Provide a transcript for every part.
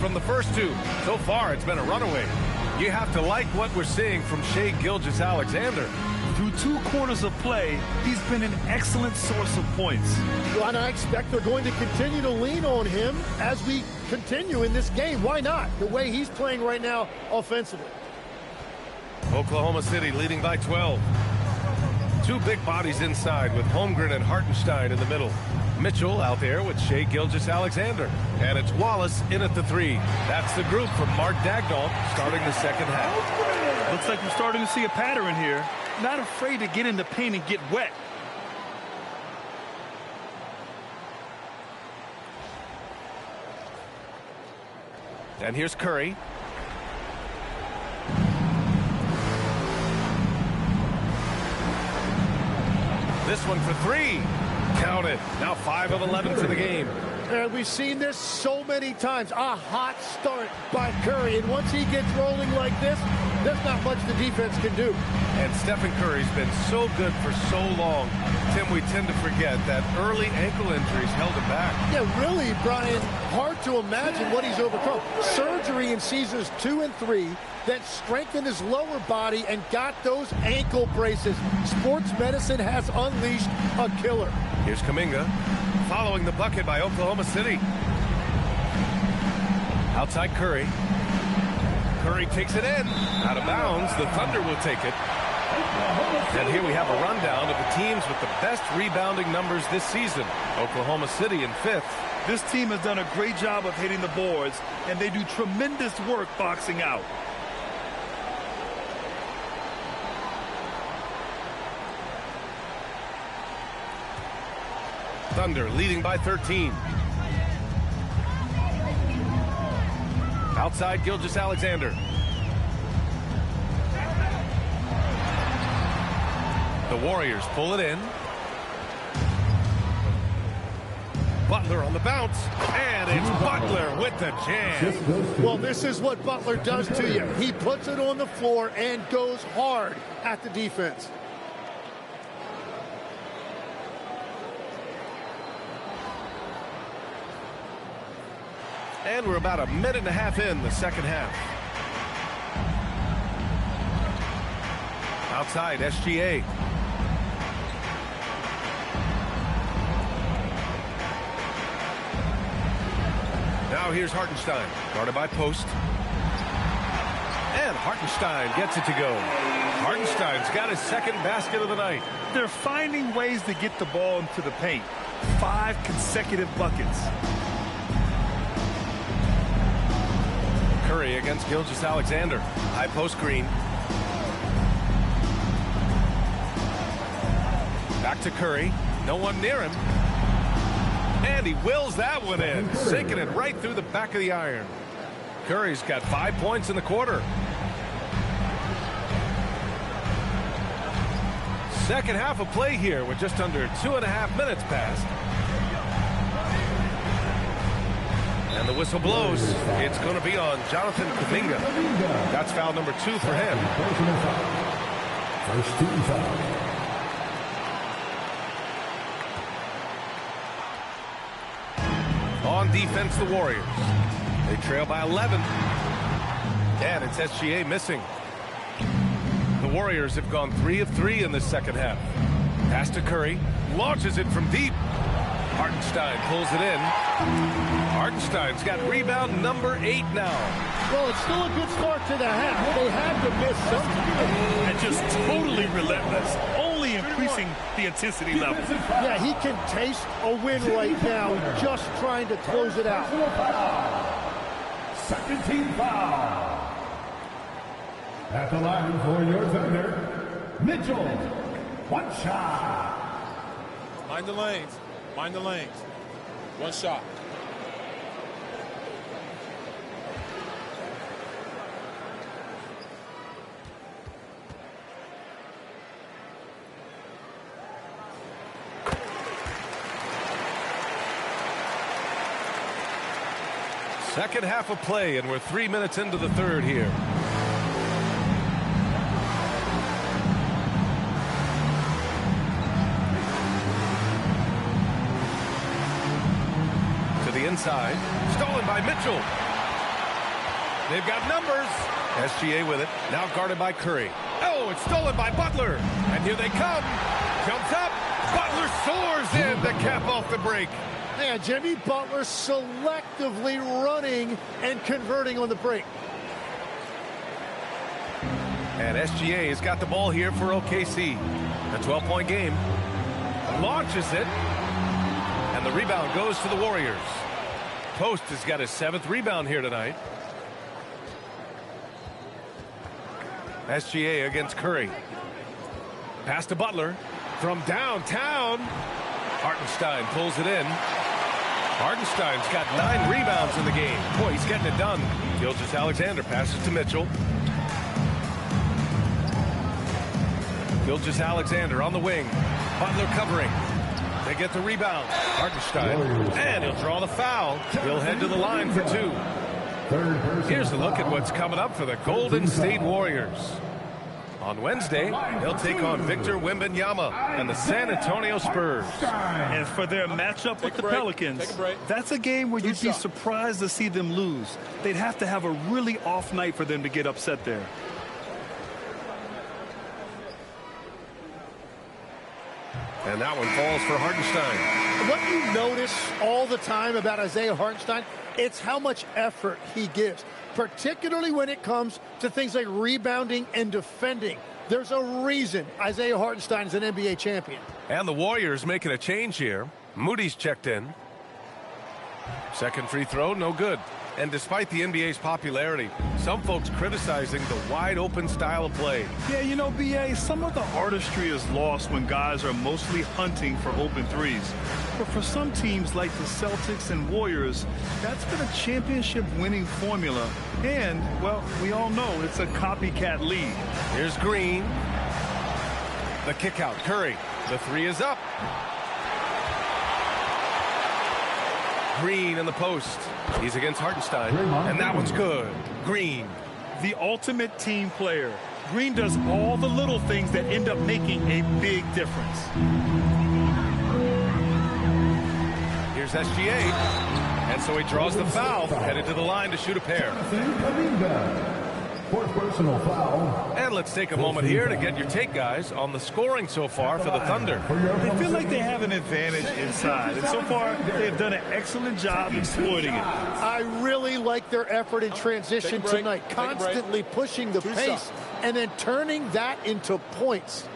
from the first two. So far, it's been a runaway. You have to like what we're seeing from Shai Gilgeous-Alexander. Through 2 quarters of play, he's been an excellent source of points. Well, and I expect they're going to continue to lean on him as we continue in this game. Why not? The way he's playing right now offensively. Oklahoma City leading by 12. 2 big bodies inside with Holmgren and Hartenstein in the middle. Mitchell out there with Shai Gilgeous-Alexander. And it's Wallace in at the 3. That's the group from Mark Daigneault starting the second half. Looks like we're starting to see a pattern here. Not afraid to get in the paint and get wet. And here's Curry. This one for 3. Count it. Now 5 of 11 for the game. And we've seen this so many times. A hot start by Curry. And once he gets rolling like this, there's not much the defense can do. And Stephen Curry's been so good for so long. Tim, we tend to forget that early ankle injuries held him back. Yeah, really, Brian, hard to imagine what he's overcome. Surgery in seasons 2 and 3 that strengthened his lower body and got those ankle braces. Sports medicine has unleashed a killer. Here's Kuminga following the bucket by Oklahoma City. Outside Curry. Curry takes it in. Out of bounds. The Thunder will take it. And here we have a rundown of the teams with the best rebounding numbers this season. Oklahoma City in 5th. This team has done a great job of hitting the boards, and they do tremendous work boxing out. Thunder leading by 13. Outside Gilgeous-Alexander. The Warriors pull it in. Butler on the bounce, and it's Butler with the jam. Well, this is what Butler does to you. He puts it on the floor and goes hard at the defense. And we're about a minute and a half in the second half. Outside, SGA. Now here's Hartenstein, guarded by Post. And Hartenstein gets it to go. Hartenstein's got his second basket of the night. They're finding ways to get the ball into the paint. 5 consecutive buckets. Curry against Gilgeous-Alexander. High post screen. Back to Curry. No one near him. And he wills that one in. Sinking it right through the back of the iron. Curry's got 5 points in the quarter. Second half of play here with just under 2.5 minutes passed. And the whistle blows. It's going to be on Jonathan Kuminga. That's foul number 2 for him. First team foul. On defense, the Warriors. They trail by 11. And it's SGA missing. The Warriors have gone 3 of 3 in the second half. Pass to Curry. Launches it from deep. Hartenstein pulls it in. Hartenstein's got rebound number 8 now. Well, it's still a good start to the half. They had to miss something. And just totally relentless. Only increasing the intensity level. Yeah, he can taste a win right now, just trying to close it out. Second team foul. At the line for your Thunder, Mitchell. One shot. Mind the lanes. Mind the lanes. One shot. Second half of play, and we're 3 minutes into the third here. To the inside. Stolen by Mitchell. They've got numbers. SGA with it. Now guarded by Curry. Oh, it's stolen by Butler. And here they come. Jumps up. Butler soars in to cap off the break. Man, Jimmy Butler selectively running and converting on the break. And SGA has got the ball here for OKC. A 12-point game. Launches it. And the rebound goes to the Warriors. Post has got his 7th rebound here tonight. SGA against Curry. Pass to Butler. From downtown. Hartenstein pulls it in. Hartenstein's got 9 rebounds in the game. Boy, he's getting it done. Gilgeous-Alexander passes to Mitchell. Gilgeous-Alexander on the wing. Butler covering. They get the rebound. Hartenstein. And he'll draw the foul. He'll head to the line for 2. Here's a look at what's coming up for the Golden State Warriors. On Wednesday, they'll take on Victor Wembanyama and the San Antonio Spurs. And for their matchup with the Pelicans, that's a game where you'd be surprised to see them lose. They'd have to have a really off night for them to get upset there. And that one falls for Hartenstein. What you notice all the time about Isaiah Hartenstein, it's how much effort he gives, particularly when it comes to things like rebounding and defending. There's a reason Isaiah Hartenstein is an NBA champion. And the Warriors making a change here. Moody's checked in. Second free throw, no good. And despite the NBA's popularity, some folks criticizing the wide-open style of play. Yeah, you know, B.A., some of the artistry is lost when guys are mostly hunting for open threes. But for some teams like the Celtics and Warriors, that's been a championship-winning formula. And, well, we all know it's a copycat league. Here's Green. The kick out. Curry. The 3 is up. Green in the post. He's against Hartenstein. And that one's good. Green. The ultimate team player. Green does all the little things that end up making a big difference. Here's SGA. And so he draws the foul. Headed to the line to shoot a pair. Fourth personal foul. And let's take a moment here to get your take, guys, on the scoring so far for the Thunder. They feel like they have an advantage inside, and so far they've done an excellent job exploiting it. I really like their effort in transition tonight, constantly pushing the pace and then turning that into points.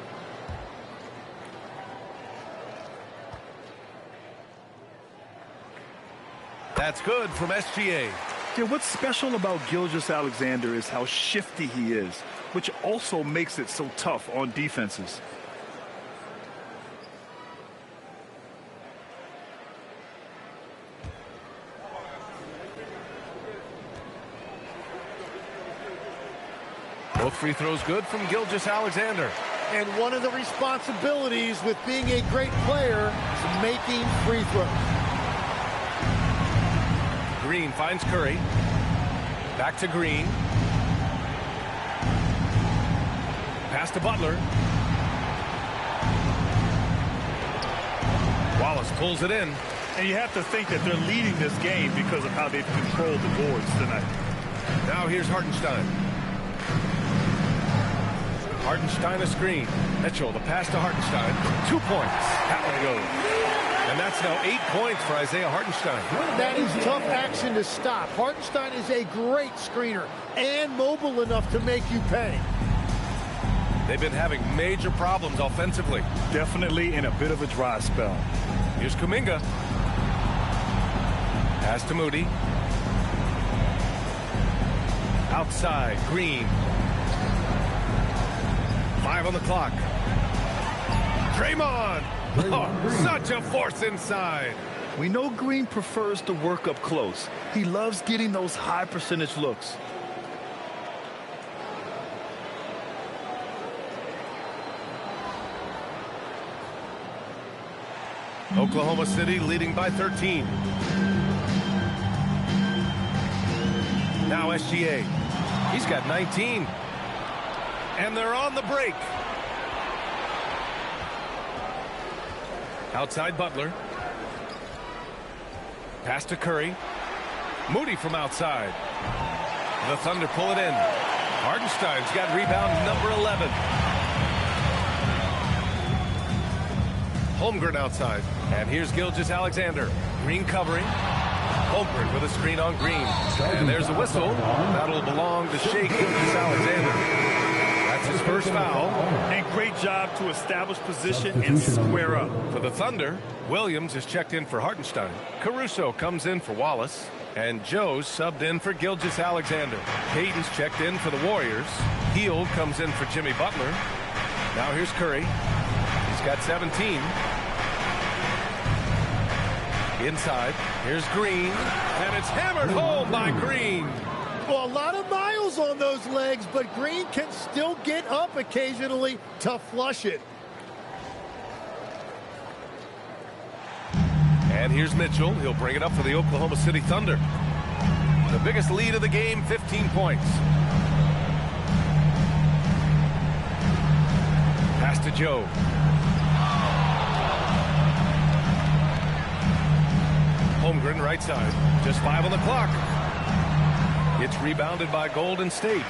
That's good from SGA. Yeah, what's special about Gilgeous-Alexander is how shifty he is, which also makes it so tough on defenses. Both free throws good from Gilgeous-Alexander. And one of the responsibilities with being a great player is making free throws. Green finds Curry. Back to Green. Pass to Butler. Wallace pulls it in. And you have to think that they're leading this game because of how they've controlled the boards tonight. Now here's Hartenstein. Hartenstein a screen. Mitchell, the pass to Hartenstein. 2 points. That one goes. And that's now 8 points for Isaiah Hartenstein. That is tough action to stop. Hartenstein is a great screener and mobile enough to make you pay. They've been having major problems offensively. Definitely in a bit of a dry spell. Here's Kuminga. Pass to Moody. Outside, Green. 5 on the clock. Draymond. Oh, such a force inside. We know Green prefers to work up close. He loves getting those high percentage looks. Oklahoma City leading by 13. Now SGA. He's got 19. And they're on the break. Outside Butler. Pass to Curry. Moody from outside. The Thunder pull it in. Hartenstein's got rebound number 11. Holmgren outside. And here's Gilgeous-Alexander. Green covering. Holmgren with a screen on Green. And there's a whistle. That'll belong to Shai Gilgeous-Alexander. That's his first foul. And great job to establish position and square up. For the Thunder, Williams is checked in for Hartenstein. Caruso comes in for Wallace. And Joe's subbed in for Gilgeous-Alexander. Payton's checked in for the Warriors. Hield comes in for Jimmy Butler. Now here's Curry. He's got 17. Inside, here's Green, and it's hammered home by Green. Well, a lot of miles on those legs, but Green can still get up occasionally to flush it. And here's Mitchell. He'll bring it up for the Oklahoma City Thunder. The biggest lead of the game, 15 points. Pass to Joe. Holmgren right side. Just 5 on the clock. It's rebounded by Golden State.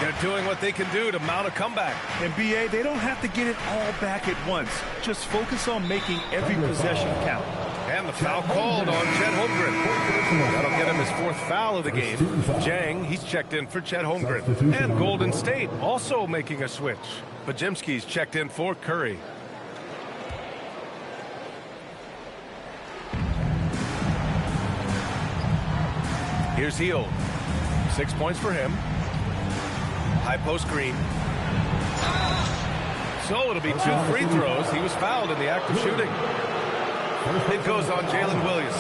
They're doing what they can do to mount a comeback. And BA, they don't have to get it all back at once. Just focus on making every possession count. And the foul called on Chet Holmgren. That'll get him his 4th foul of the game. Jang, he's checked in for Chet Holmgren. And Golden State also making a switch. Podziemski's checked in for Curry. Here's Hield. 6 points for him. High post Green. So it'll be 2 free throws. He was fouled in the act of shooting. It goes on Jalen Williams.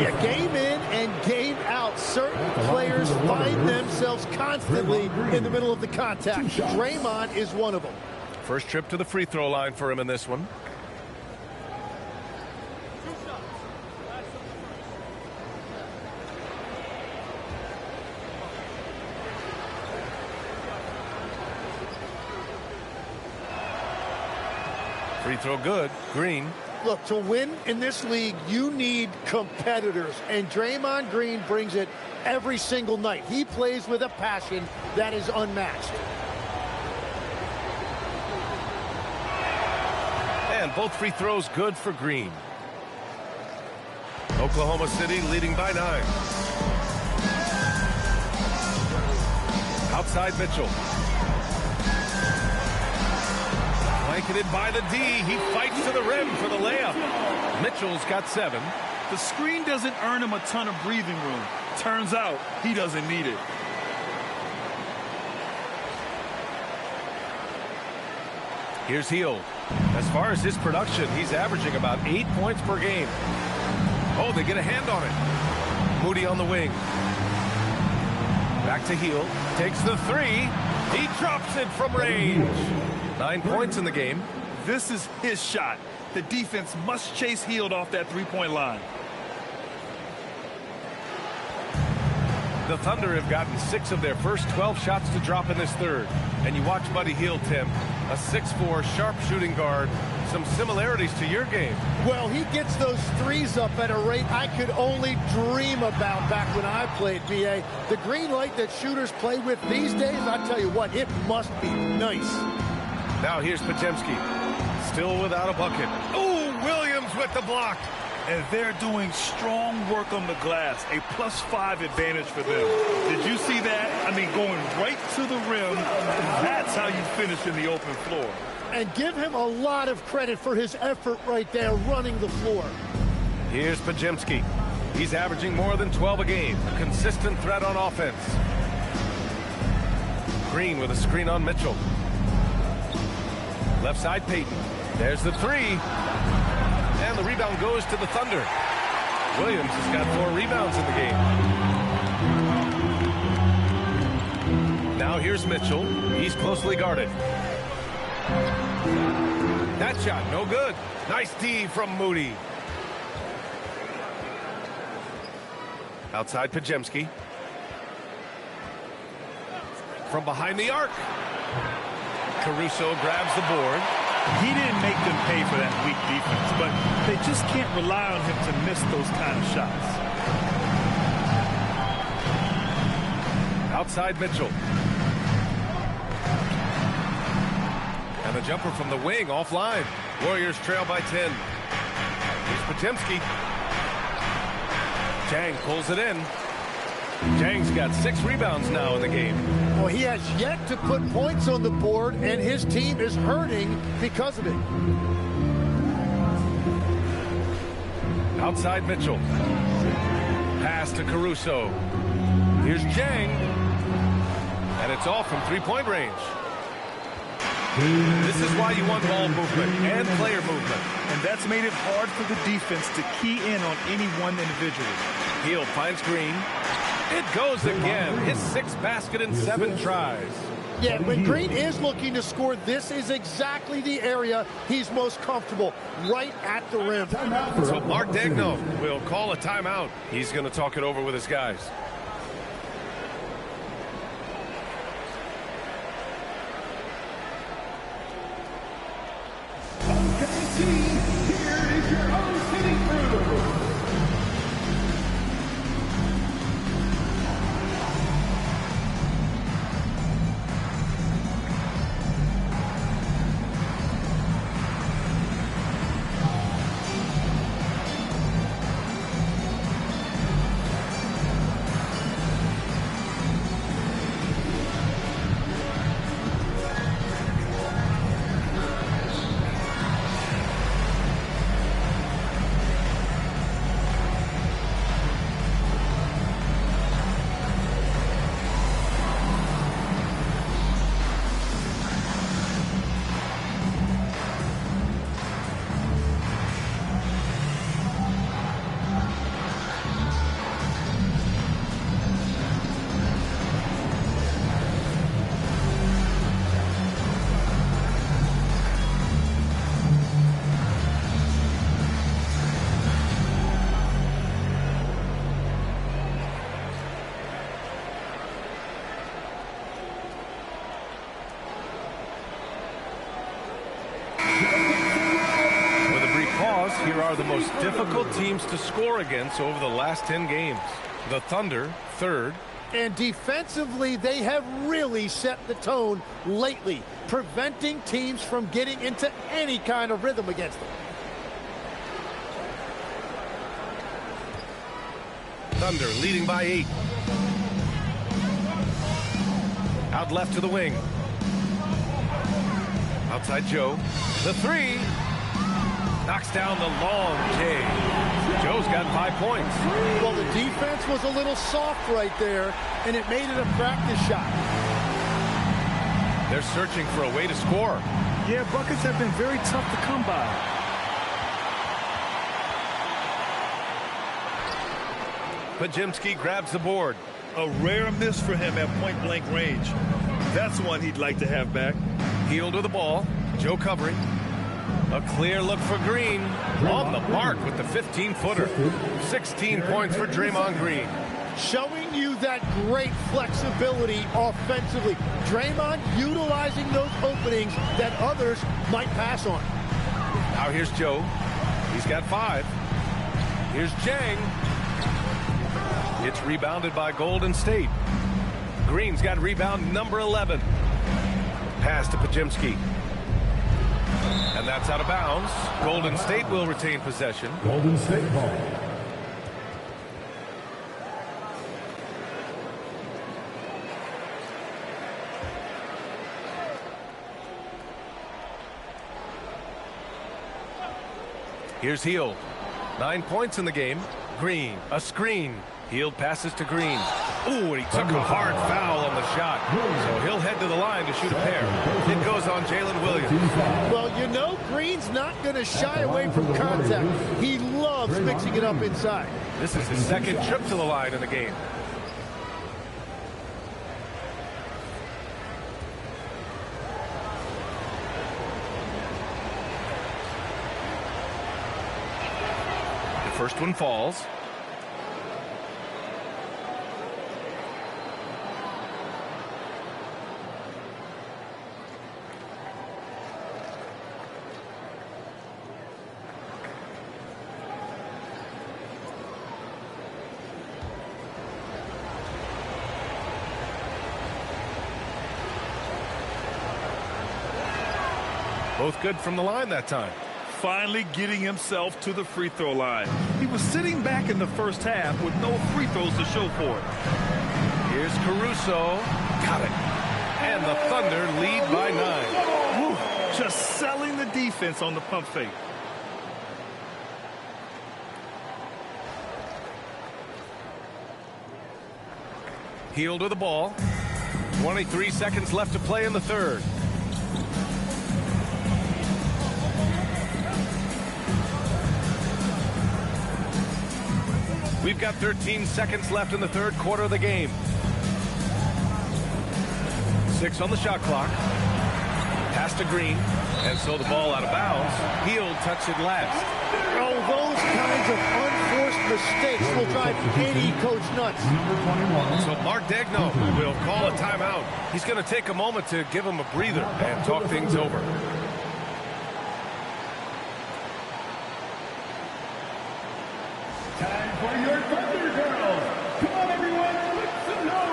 Yeah, game in and game out. Certain players find themselves constantly in the middle of the contact. Draymond is one of them. First trip to the free throw line for him in this one. Free throw good. Green. Look, to win in this league, you need competitors, and Draymond Green brings it every single night. He plays with a passion that is unmatched. And both free throws good for Green. Oklahoma City leading by 9. Outside Mitchell. Blanketed by the D. He fights to the rim for the layup. Mitchell's got 7. The screen doesn't earn him a ton of breathing room. Turns out he doesn't need it. Here's Hield. As far as his production, he's averaging about 8 points per game. Oh, they get a hand on it. Moody on the wing. Back to Hield. Takes the 3. He drops it from range. 9 points in the game. This is his shot. The defense must chase Hield off that three-point line. The Thunder have gotten 6 of their first 12 shots to drop in this third. And you watch Buddy Hield, Tim. A 6'4", sharp shooting guard. Some similarities to your game. Well, he gets those threes up at a rate I could only dream about back when I played, BA. The green light that shooters play with these days, I tell you what, it must be nice. Now here's Podziemski. Still without a bucket. Oh, Williams with the block. And they're doing strong work on the glass. A +5 advantage for them. Did you see that? I mean, going right to the rim. That's how you finish in the open floor. And give him a lot of credit for his effort right there running the floor. Here's Podziemski. He's averaging more than 12 a game. A consistent threat on offense. Green with a screen on Mitchell. Left side, Payton. There's the 3. And the rebound goes to the Thunder. Williams has got 4 rebounds in the game. Now here's Mitchell. He's closely guarded. That shot, no good. Nice D from Moody. Outside Podziemski. From behind the arc. Caruso grabs the board. He didn't make them pay for that weak defense, but they just can't rely on him to miss those kind of shots. Outside Mitchell. And the jumper from the wing offline. Warriors trail by 10. Here's Podziemski. Jang pulls it in. Jang's got 6 rebounds now in the game. Well, he has yet to put points on the board, and his team is hurting because of it. Outside Mitchell. Pass to Caruso. Here's Jang. And it's all from three-point range. This is why you want ball movement and player movement. And that's made it hard for the defense to key in on any one individual. Hield finds Green. It goes again. His 6th basket in 7 tries. Yeah, when Green is looking to score, this is exactly the area he's most comfortable, right at the rim. So Mark Daigneault will call a timeout. He's going to talk it over with his guys. Here is your own city crew. Here are the most difficult teams to score against over the last 10 games. The Thunder, 3rd. And defensively, they have really set the tone lately, preventing teams from getting into any kind of rhythm against them. Thunder leading by 8. Out left to the wing. Outside Joe. The 3. Knocks down the long J. Joe's got 5 points. Well, the defense was a little soft right there, and it made it a practice shot. They're searching for a way to score. Yeah, buckets have been very tough to come by. Podziemski grabs the board. A rare miss for him at point-blank range. That's one he'd like to have back. Hield with the ball. Joe covering. A clear look for Green. On the mark with the 15-footer. 16 points for Draymond Green. Showing you that great flexibility offensively. Draymond utilizing those openings that others might pass on. Now here's Joe. He's got 5. Here's Jang. It's rebounded by Golden State. Green's got rebound number 11. Pass to Podziemski. And that's out of bounds. Golden State will retain possession. Golden State ball. Here's Hield. 9 points in the game. Green, a screen. Hield passes to Green. Ooh, and he took a hard foul on the shot. So he'll head to the line to shoot a pair. It goes on Jalen Williams. Well, you know Green's not going to shy away from contact. He loves mixing it up inside. This is his 2nd trip to the line in the game. The first one falls. Both good from the line that time. Finally getting himself to the free throw line. He was sitting back in the first half with no free throws to show for it. Here's Caruso. Got it. And the Thunder lead by 9. Woo, just selling the defense on the pump fake. Hield with the ball. 23 seconds left to play in the third. We've got 13 seconds left in the third quarter of the game. 6 on the shot clock. Pass to Green. And so the ball out of bounds. He'll touch it last. Oh, those kinds of unforced mistakes will drive any coach nuts. So Mark Daigneault will call a timeout. He's going to take a moment to give him a breather and talk things over. Time for your Thunder Girls. Come on, everyone, make some noise.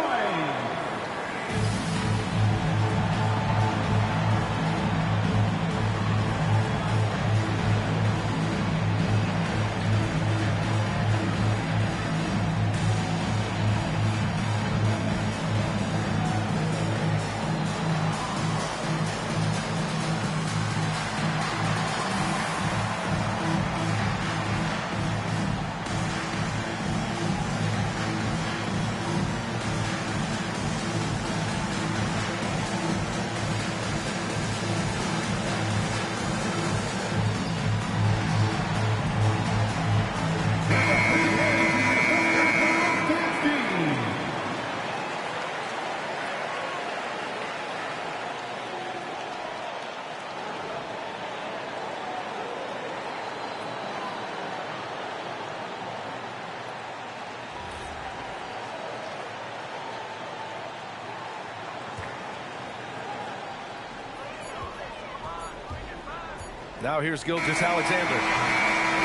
Now here's Gilgeous-Alexander.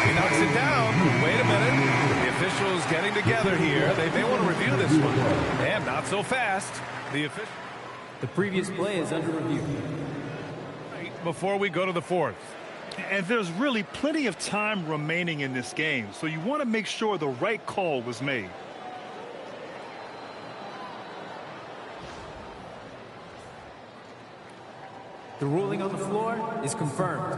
He knocks it down. Wait a minute. The officials getting together here. They may want to review this one. And not so fast. The previous play is under review. Before we go to the fourth. And there's really plenty of time remaining in this game, so you want to make sure the right call was made. The ruling on the floor is confirmed.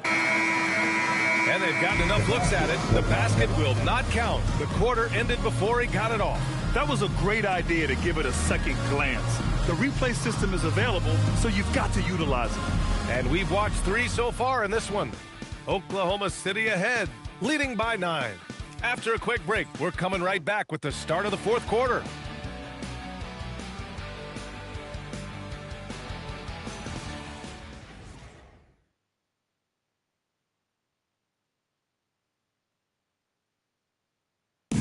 And they've gotten enough looks at it. The basket will not count. The quarter ended before he got it off. That was a great idea to give it a second glance. The replay system is available, so you've got to utilize it. And we've watched 3 so far in this one. Oklahoma City ahead, leading by 9. After a quick break, we're coming right back with the start of the fourth quarter.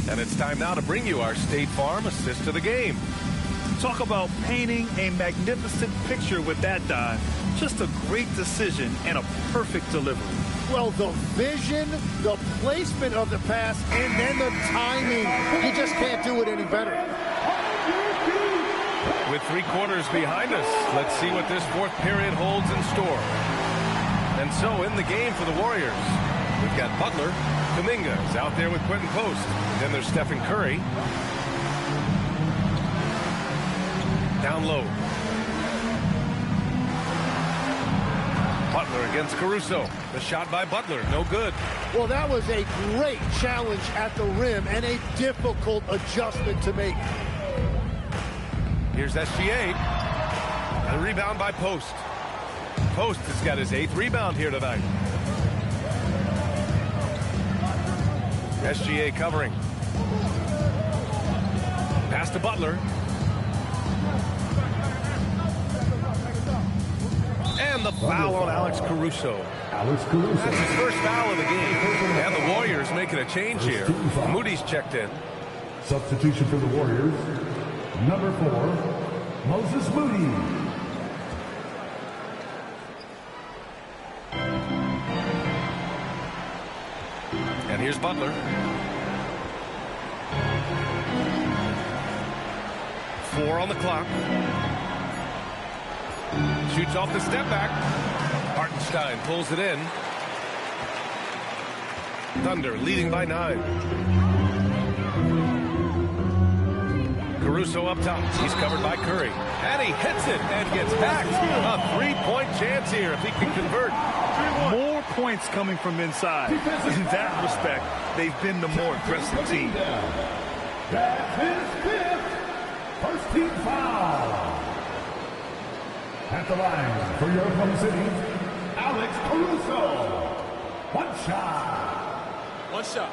And it's time now to bring you our State Farm assist to the game. Talk about painting a magnificent picture with that dive. Just a great decision and a perfect delivery. Well, the vision, the placement of the pass, and then the timing. You just can't do it any better. With 3 quarters behind us, let's see what this fourth period holds in store. And so in the game for the Warriors, we've got Butler. Kuminga is out there with Quentin Post. Then there's Stephen Curry. Down low. Butler against Caruso. The shot by Butler, no good. Well, that was a great challenge at the rim and a difficult adjustment to make. Here's SGA. A rebound by Post. Post has got his 8th rebound here tonight. SGA covering. Pass to Butler. And the foul on Alex Caruso. Alex Caruso. That's his first foul of the game. And the Warriors making a change here. Moody's checked in. Substitution for the Warriors. Number 4, Moses Moody. And here's Butler. 4 on the clock. Shoots off the step back. Hartenstein pulls it in. Thunder leading by 9. Caruso up top. He's covered by Curry. And he hits it and gets back. A 3-point chance here if he can convert. More points coming from inside. In that respect, they've been the more aggressive team. That's his 5th first team foul. At the line for your Oklahoma City, Alex Caruso. One shot. One shot.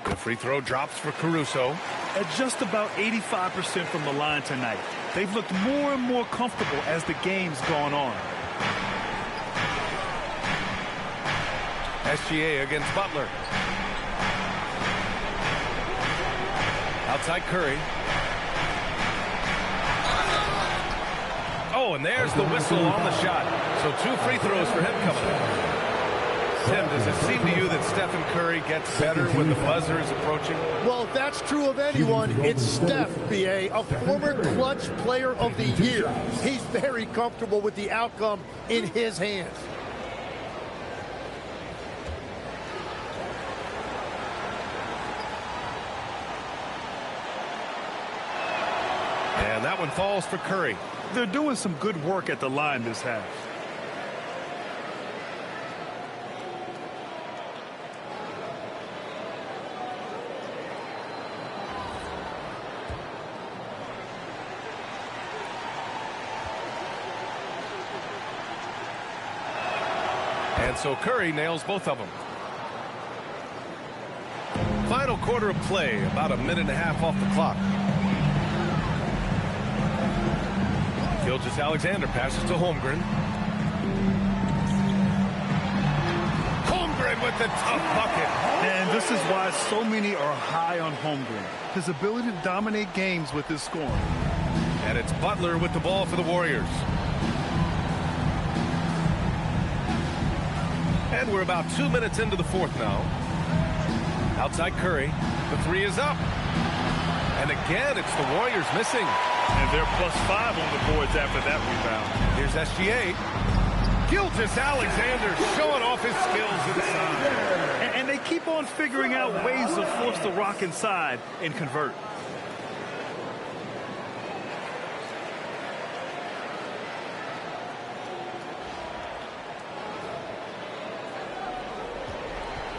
The free throw drops for Caruso. At just about 85% from the line tonight. They've looked more and more comfortable as the game's gone on. SGA against Butler. Outside Curry. Oh, and there's the whistle on the shot. So 2 free throws for him coming up. Tim, does it seem to you that Stephen Curry gets better when the buzzer is approaching? Well, if that's true of anyone, it's Steph, B.A., a former clutch player of the year. He's very comfortable with the outcome in his hands. And that one falls for Curry. They're doing some good work at the line this half. And so Curry nails both of them. Final quarter of play, about a minute and a half off the clock. Gilgeous-Alexander passes to Holmgren. Holmgren with the tough bucket. And this is why so many are high on Holmgren. His ability to dominate games with his scoring. And it's Butler with the ball for the Warriors. And we're about 2 minutes into the fourth now. Outside Curry. The 3 is up. And again, it's the Warriors missing. And they're +5 on the boards after that rebound. Here's SGA. Gilgeous-Alexander showing off his skills inside. And they keep on figuring out ways to force the rock inside and convert.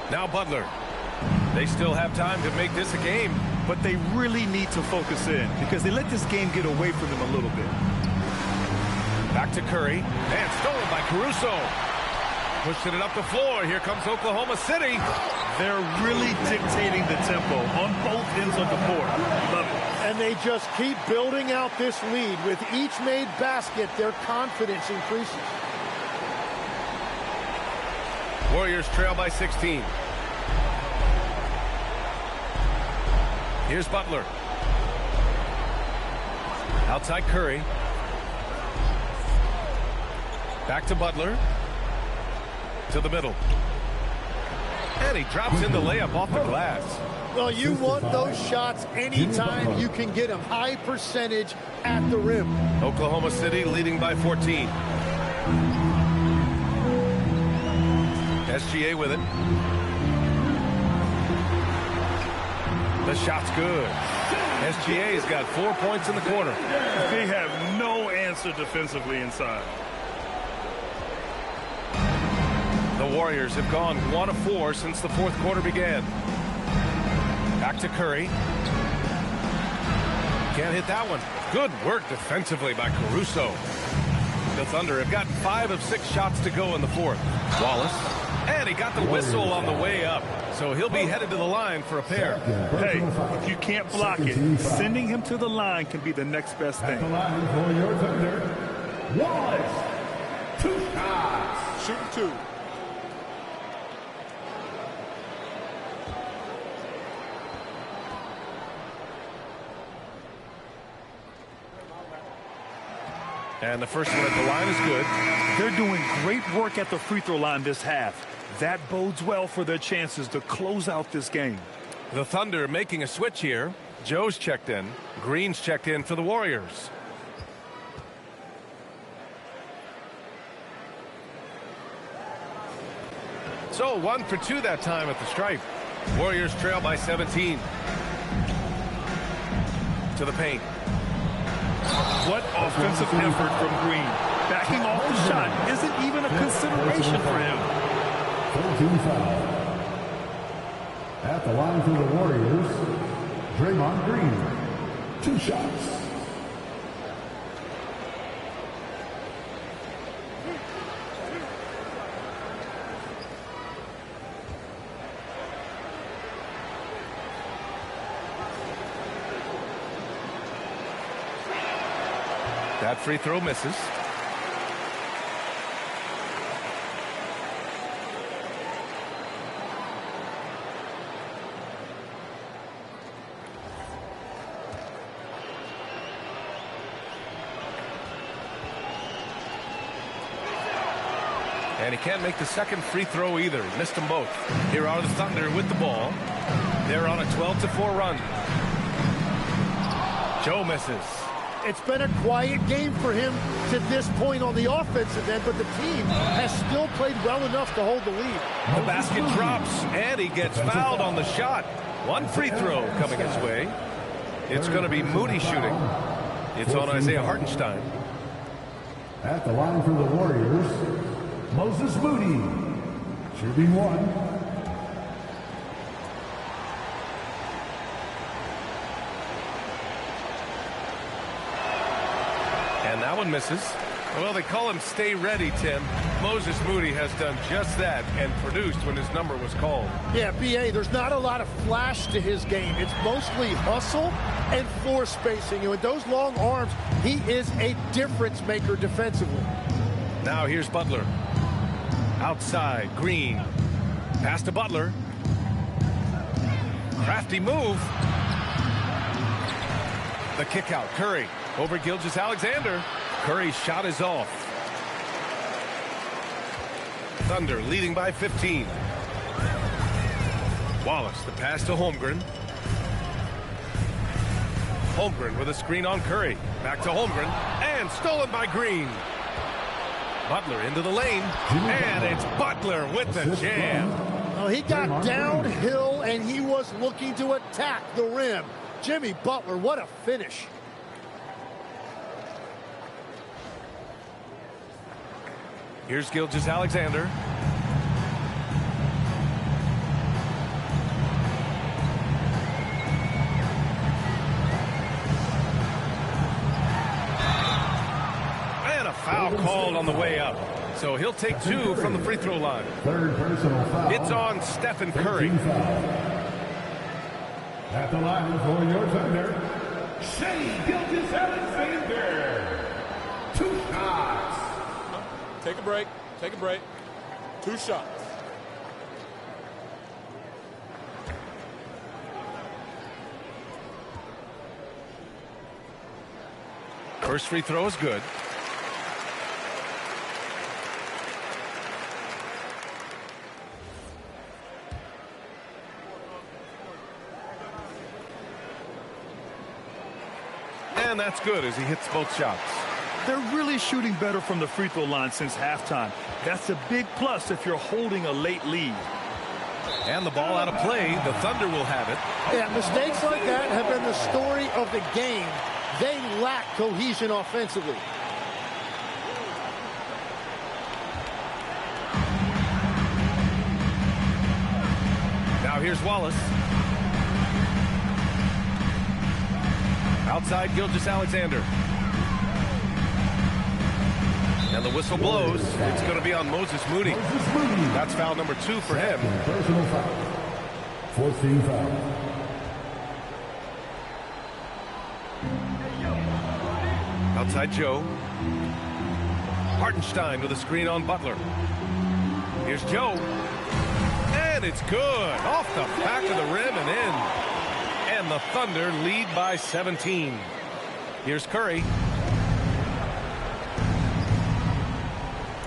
Now Butler. They still have time to make this a game. But they really need to focus in because they let this game get away from them a little bit. Back to Curry. And stolen by Caruso. Pushing it up the floor. Here comes Oklahoma City. They're really dictating the tempo on both ends of the court. Love it. And they just keep building out this lead. With each made basket, their confidence increases. Warriors trail by 16. Here's Butler. Outside Curry. Back to Butler. To the middle. And he drops in the layup off the glass. Well, you want those shots anytime you can get them. High percentage at the rim. Oklahoma City leading by 14. SGA with it. The shot's good. SGA's got 4 points in the quarter. They have no answer defensively inside. The Warriors have gone 1 of 4 since the fourth quarter began. Back to Curry. Can't hit that one. Good work defensively by Caruso. The Thunder have gotten 5 of 6 shots to go in the fourth. Wallace. And he got the whistle on the way up. So he'll be headed to the line for a pair. Hey, if you can't block it, sending him to the line can be the next best thing. At the line for your Thunder, Wallace. 2 shots. Shooting 2. And the first one at the line is good. They're doing great work at the free throw line this half. That bodes well for their chances to close out this game. The Thunder making a switch here. Joe's checked in. Green's checked in for the Warriors. So 1 for 2 that time at the stripe. Warriors trail by 17. To the paint. What offensive effort from Green. Backing off the shot isn't even a consideration for him. 14 foul. At the line for the Warriors, Draymond Green. 2 shots. That free throw misses. And he can't make the second free throw either. He missed them both. Here are the Thunder with the ball. They're on a 12-4 run. Joe misses. It's been a quiet game for him to this point on the offensive end, but the team has still played well enough to hold the lead. The basket drops, and he gets fouled on the shot. One free throw coming his way. It's going to be Moody shooting. It's on Isaiah Hartenstein. At the line for the Warriors, Moses Moody, shooting 1. And that one misses. Well, they call him stay ready, Tim. Moses Moody has done just that and produced when his number was called. Yeah, B.A., there's not a lot of flash to his game. It's mostly hustle and floor spacing. And with those long arms, he is a difference maker defensively. Now here's Butler. Outside, Green. Pass to Butler. Crafty move. The kick out, Curry. Over Gilgeous-Alexander. Curry's shot is off. Thunder leading by 15. Wallace, the pass to Holmgren. Holmgren with a screen on Curry. Back to Holmgren. And stolen by Green. Butler into the lane. And it's Butler with the jam. Oh, he got downhill, and he was looking to attack the rim. Jimmy Butler, what a finish. Here's Gilgeous-Alexander. And a foul called on the way up. So he'll take 2 from the free throw line. Third personal foul. It's on Stephen Curry. At the line for your Thunder, Shai Gilgeous-Alexander. 2 shots. Take a break. Take a break. 2 shots. First free throw is good. And that's good as he hits both shots. They're really shooting better from the free throw line since halftime. That's a big plus if you're holding a late lead. And the ball out of play. The Thunder will have it. Yeah, mistakes like that have been the story of the game. They lack cohesion offensively. Now here's Wallace. Outside Gilgeous-Alexander. And the whistle blows. It's going to be on Moses Moody. That's foul number 2 for him. Personal foul. 14 foul. Outside Joe. Hartenstein with a screen on Butler. Here's Joe. And it's good. Off the back of the rim and in. And the Thunder lead by 17. Here's Curry.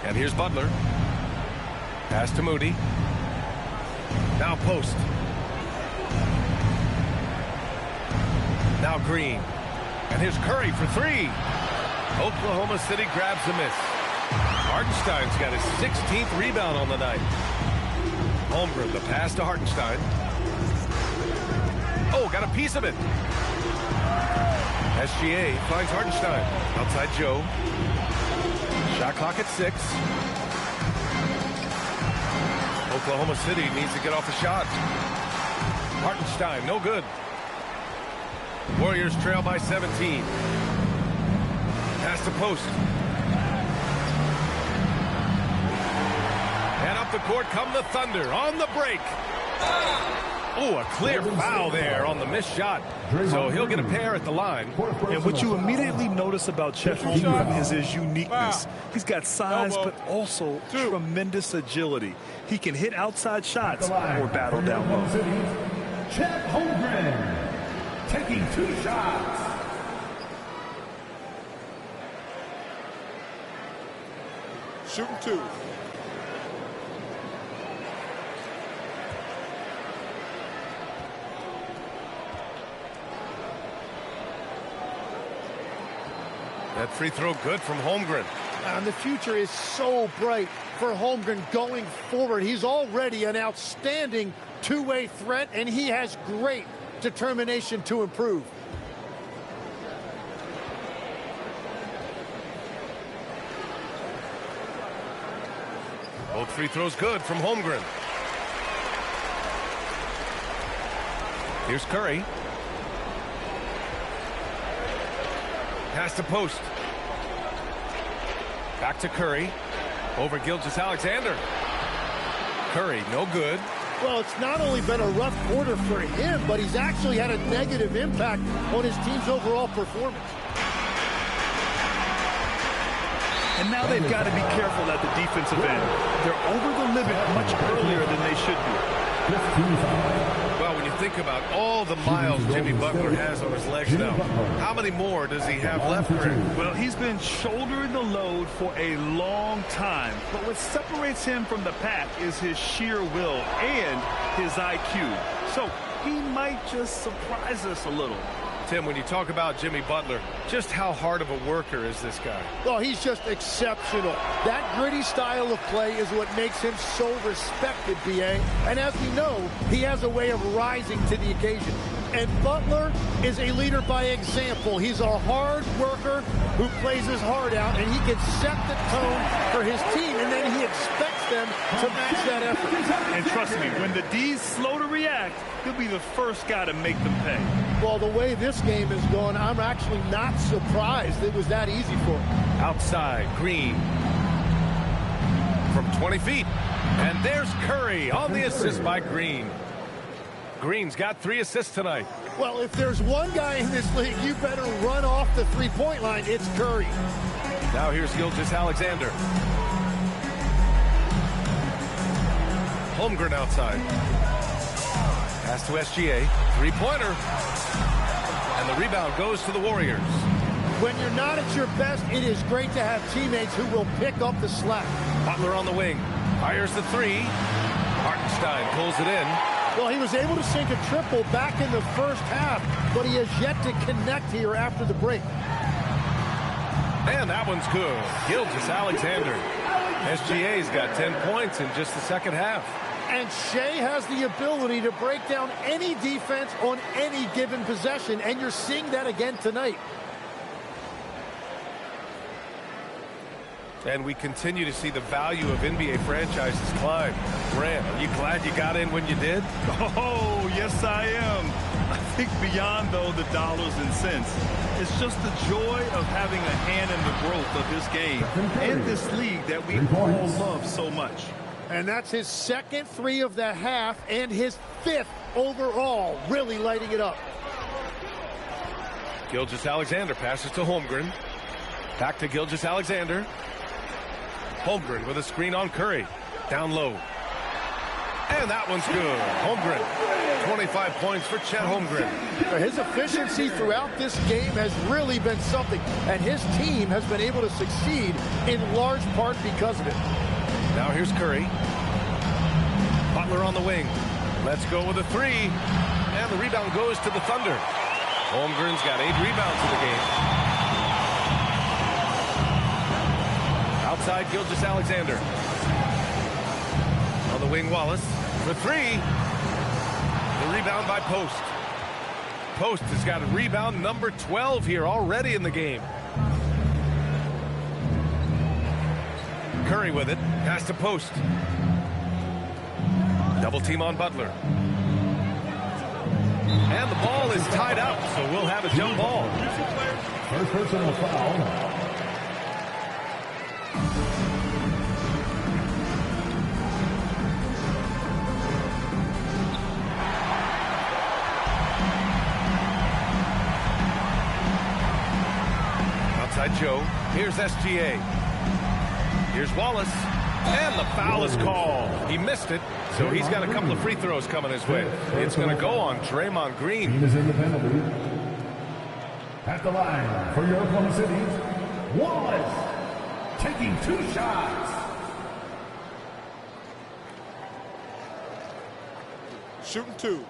And here's Butler. Pass to Moody. Now post. Now Green. And here's Curry for three. Oklahoma City grabs the miss. Hartenstein's got his 16th rebound on the night. Holmgren, the pass to Hartenstein. Oh, got a piece of it. SGA finds Hartenstein. Outside Joe. Shot clock at 6. Oklahoma City needs to get off the shot. Hartenstein, no good. Warriors trail by 17. Pass to post. And up the court come the Thunder on the break. Oh, a clear foul there on the missed shot. So he'll get a pair at the line. And what you immediately notice about Chet Holmgren is his uniqueness. He's got size, but also tremendous agility. He can hit outside shots or battle down low. Chet Holmgren taking 2 shots. Shooting 2. That free throw good from Holmgren. And the future is so bright for Holmgren going forward. He's already an outstanding two-way threat, and he has great determination to improve. Both free throws good from Holmgren. Here's Curry. Pass to post. Back to Curry. Over Gilgeous-Alexander. Curry, no good. Well, it's not only been a rough quarter for him, but he's actually had a negative impact on his team's overall performance. And now they've got to be careful at the defensive end. They're over the limit much earlier than they should be. Well, when you think about all the miles Jimmy Butler has on his legs now, how many more does he have left for him? Well, he's been shouldering the load for a long time. But what separates him from the pack is his sheer will and his IQ. So he might just surprise us a little. Tim, when you talk about Jimmy Butler, just how hard of a worker is this guy? Well, he's just exceptional. That gritty style of play is what makes him so respected, B.A. And as we know, he has a way of rising to the occasion. And Butler is a leader by example. He's a hard worker who plays his heart out, and he can set the tone for his team, and then he expects them to match that effort. And trust me, when the D's slow to react, he'll be the first guy to make them pay. Well, the way this game is going, I'm actually not surprised it was that easy for him. Outside, Green. From 20 feet. And there's Curry on the assist by Green. Green's got 3 assists tonight. Well, if there's one guy in this league, you better run off the three-point line. It's Curry. Now here's Gilgeous-Alexander. Holmgren outside. Pass to SGA. Three-pointer. And the rebound goes to the Warriors. When you're not at your best, it is great to have teammates who will pick up the slack. Butler on the wing. Fires the 3. Hartenstein pulls it in. Well, he was able to sink a triple back in the first half, but he has yet to connect here after the break. And that one's good. Gilgeous-Alexander. SGA's got 10 points in just the second half. And Shea has the ability to break down any defense on any given possession, and you're seeing that again tonight. And we continue to see the value of NBA franchises climb. Grant, are you glad you got in when you did? Oh, yes, I am. I think beyond, though, the dollars and cents, it's just the joy of having a hand in the growth of this game and this league that we all love so much. And that's his second 3 of the half and his 5th overall, really lighting it up. Gilgeous-Alexander passes to Holmgren. Back to Gilgeous-Alexander. Holmgren with a screen on Curry. Down low. And that one's good. Holmgren 25 points for Chet Holmgren. His efficiency throughout this game has really been something, and his team has been able to succeed in large part because of it. Now here's Curry. Butler on the wing. Let's go with a three. And the rebound goes to the Thunder. Holmgren's got 8 rebounds in the game. Outside, Gilgeous-Alexander. On the wing, Wallace. For 3. The rebound by Post. Post has got a rebound number 12 here already in the game. Curry with it. Pass to Post. Double team on Butler. And the ball is tied up, so we'll have a jump ball. First personal foul. Outside Joe. Here's SGA. Here's Wallace. And the foul is called. He missed it, so he's got a couple of free throws coming his way. It's going to go on Draymond Green. Team is in the penalty. At the line for your Oklahoma City, Wallace taking 2 shots. Shooting 2.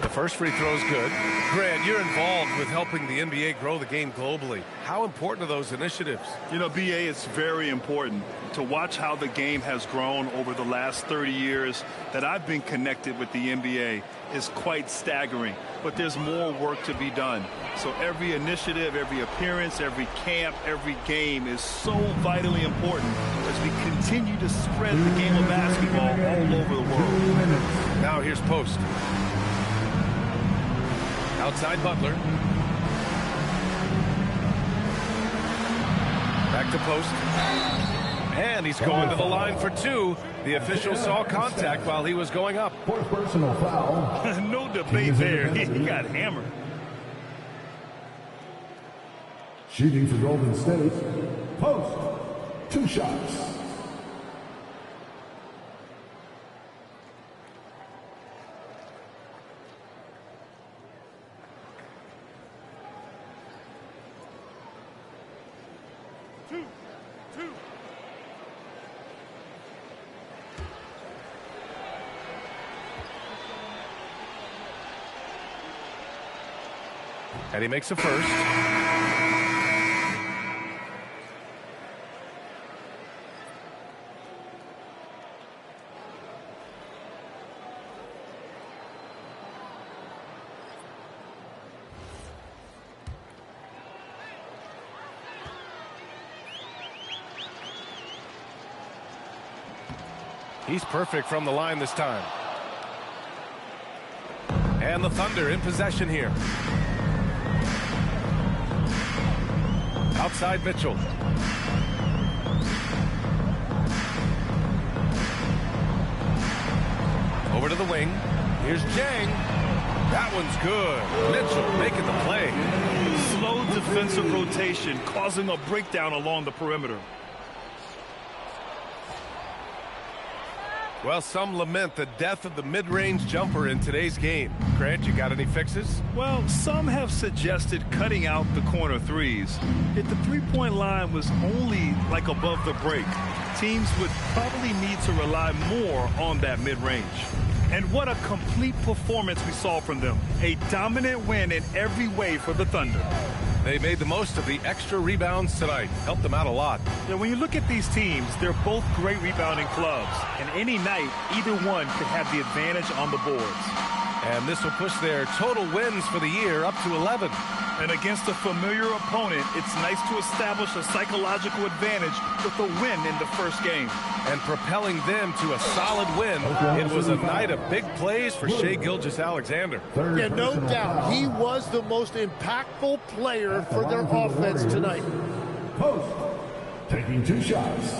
The first free throw is good. Grant, you're involved with helping the NBA grow the game globally. How important are those initiatives? You know, BA, it's very important to watch how the game has grown over the last 30 years that I've been connected with the NBA is quite staggering. But there's more work to be done. So every initiative, every appearance, every camp, every game is so vitally important as we continue to spread the game of basketball all over the world. Now here's Post. Outside Butler. Back to Post. And he's going to the line for 2. The official saw contact while he was going up. Fourth personal foul. No debate there. He got hammered. Shooting for Golden State. Post. 2 shots. And he makes a first. He's perfect from the line this time. And the Thunder in possession here. Outside Mitchell. Over to the wing. Here's Jang. That one's good. Mitchell making the play. Slow defensive rotation causing a breakdown along the perimeter. Well, some lament the death of the mid-range jumper in today's game. Grant, you got any fixes? Well, some have suggested cutting out the corner threes. If the three-point line was only like above the break, teams would probably need to rely more on that mid-range. And what a complete performance we saw from them. A dominant win in every way for the Thunder. They made the most of the extra rebounds tonight. Helped them out a lot. Yeah, when you look at these teams, they're both great rebounding clubs. And any night, either one could have the advantage on the boards. And this will push their total wins for the year up to 11. And against a familiar opponent, it's nice to establish a psychological advantage with a win in the first game. And propelling them to a solid win. It was a night of big plays for Shai Gilgeous-Alexander. Yeah, no doubt. He was the most impactful player for their offense tonight. Post taking 2 shots.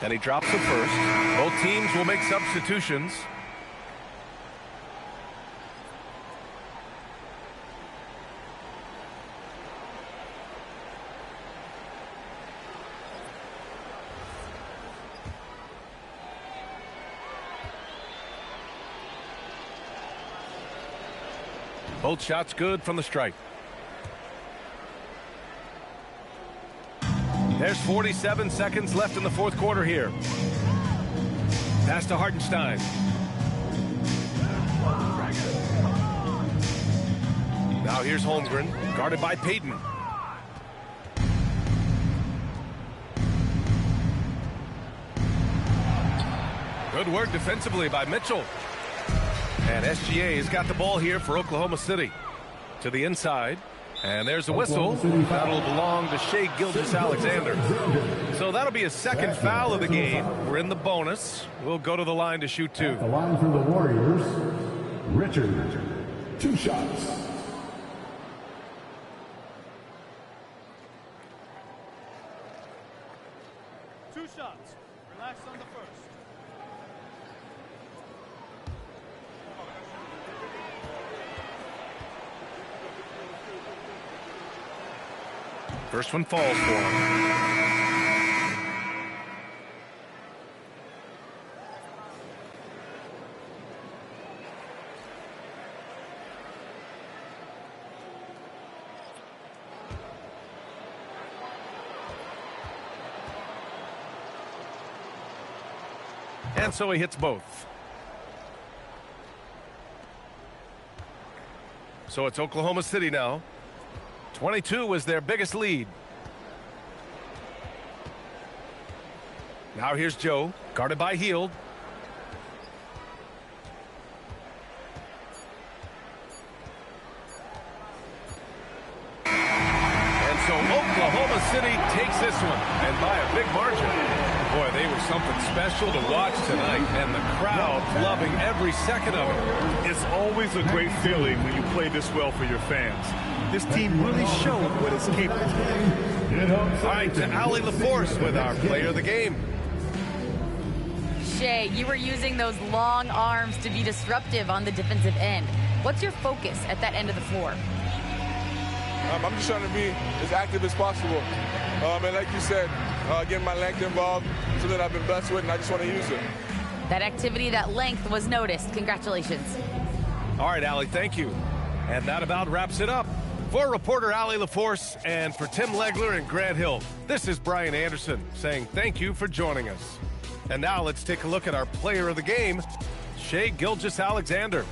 And he drops the first. Both teams will make substitutions. Both shots good from the strike. There's 47 seconds left in the fourth quarter here. Pass to Hartenstein. Now here's Holmgren, guarded by Payton. Good work defensively by Mitchell. And SGA has got the ball here for Oklahoma City. To the inside. And there's a whistle. That'll belong to Shai Gilgeous-Alexander. So that'll be a second foul of the game. We're in the bonus. We'll go to the line to shoot two. At the line for the Warriors, Richard. 2 shots. Two shots. Relax on the first. First one falls for him. And so he hits both. So it's Oklahoma City now. 22 was their biggest lead. Now here's Joe, guarded by Hield. And so Oklahoma City takes this one, and by a big margin. Boy, they were something special to watch tonight, and the crowd loving every second of it. It's always a great feeling when you play this well for your fans. This team really showed what it's capable of. All right, to Allie LaForce with our player of the game. Shai, you were using those long arms to be disruptive on the defensive end. What's your focus at that end of the floor? I'm just trying to be as active as possible. And like you said, getting my length involved, something I've been blessed with, and I just want to use it. That activity, that length was noticed. Congratulations. All right, Allie, thank you. And that about wraps it up. For reporter Allie LaForce and for Tim Legler and Grant Hill, this is Brian Anderson saying thank you for joining us. And now let's take a look at our player of the game, Shai Gilgeous-Alexander.